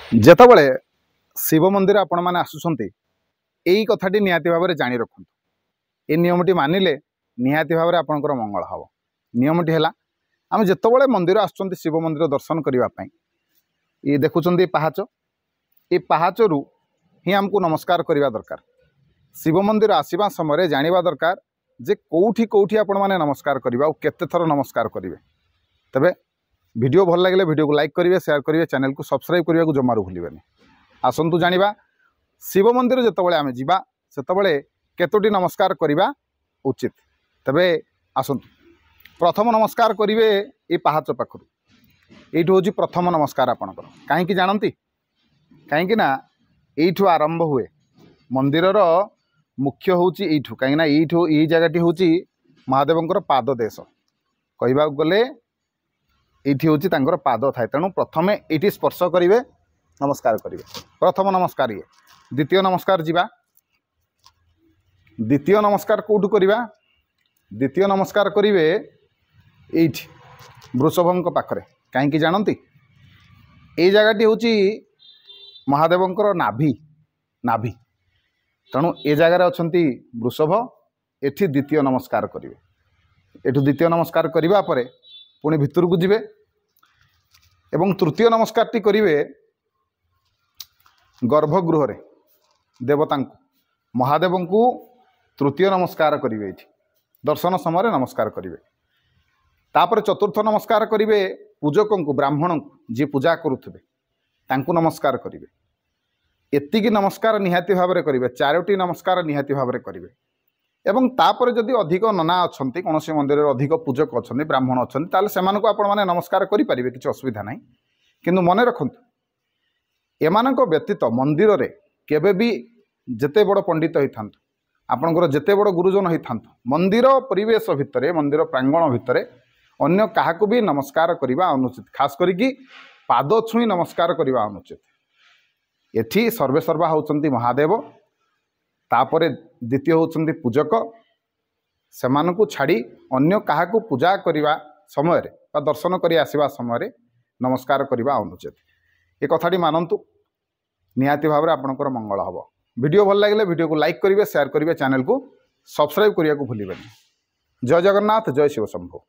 ଯେତେବେଳେ ଶିବ ମନ୍ଦିର आपण ମାନେ ଆସୁଛନ୍ତି ଏଇ କଥାଟି ନିହାତି ଭାବରେ ଜାଣି ରଖନ୍ତୁ। ଏ ନିୟମଟି ମାନିଲେ ନିହାତି ଭାବରେ ଆପଣଙ୍କର ମଙ୍ଗଳ ହେବ। ନିୟମଟି ହେଲା ଆମେ ଯେତେବେଳେ ମନ୍ଦିର ଆସୁଛନ୍ତି ଶିବ ମନ୍ଦିର ଦର୍ଶନ କରିବା ପାଇଁ ଏ ଦେଖୁଛନ୍ତି ପାହାଚ, ଏ ପାହାଚରୁ ହିଁ ଆମକୁ ନମସ୍କାର କରିବା ଦରକାର। ଶିବ ମନ୍ଦିର ଆସିବା ସମୟରେ ଜାଣିବା ଦରକାର ଯେ କୋଉଠି କୋଉଠି आपण ମାନେ ନମସ୍କାର କରିବେ ଆଉ କେତେ ଥର ନମସ୍କାର କରିବେ। ତେବେ वीडियो भल लगे वीडियो को लाइक करेंगे, शेयर करेंगे, चैनल को सब्सक्राइब करने को जमारू भूलें। आसतु जानिबा शिव मंदिर जितेबाला आम जा से केतोटी नमस्कार करवा उचित। तेबे आसतु प्रथम नमस्कार करेंगे ये पहाच पाखु। ये हूँ प्रथम नमस्कार आपणकर कहीं जानती कहीं यू आरंभ हुए मंदिरर मुख्य हूँ यू कहीं ये जगह हूँ महादेवंकर पाद देश कहवाक गले ये हूँ पाद थाए। तेणु प्रथमे ये स्पर्श करेंगे नमस्कार करेंगे। प्रथम नमस्कार ये। द्वितीय नमस्कार जीवा। द्वितीय नमस्कार कौटू करवा? द्वितीय नमस्कार करेंगे ये वृषभ पाखरे कहीं जानती ये जगह हूँ महादेवंकर नाभि नाभि। तेणु ये जगार अच्छा वृषभ एठी द्वितीय नमस्कार करेंगे। एठू द्वितीय नमस्कार करने पर पुणी भितर को जीवे एवं तृतीय नमस्कार टी करेंगे गर्भगृह रे देवता महादेव को तृतीय नमस्कार करेंगे। दर्शन समय नमस्कार करेंगे। तापर चतुर्थ नमस्कार करेंगे पूजक को ब्राह्मण को जी पूजा करुवे तांकु नमस्कार करेंगे। एतिकी नमस्कार निहाती भाव में करेंगे। चारोटी नमस्कार निहाती भाव में करेंगे। एवं तापर जदि अधिक नना अच्छा कौन से मंदिर अधिक पूजक अच्छा ब्राह्मण अच्छा ताल से आपने नमस्कार करेंगे, किसी असुविधा ना। किंतु मन रखु एमान व्यतीत मंदिर रे केबे भी जेते बड़ पंडित होता आपणकर जेते बड़ गुरुजन होता मंदिर परिवेश भितर मंदिर प्रांगण भितर अन्य क्या भी नमस्कार करने अनुचित। खास करी पाद छुई नमस्कार करने अनुचित। एठी सर्वेसर्वा होउचंती महादेव, तापरे द्वितीय होउचंती पूजक। सेमानकु छाड़ी अन्य काहाकु पूजा करिवा समय रे दर्शन करी आसीबा समय रे नमस्कार करने अनुचित। ये कथाटी मानतु निहाती भाव में आपणकर मंगल हम। वीडियो भल लगे वीडियो को लाइक करेंगे, शेयर करेंगे, चैनल को सब्सक्राइब करने को भूलें। जय जगन्नाथ, जय शिव शंभु।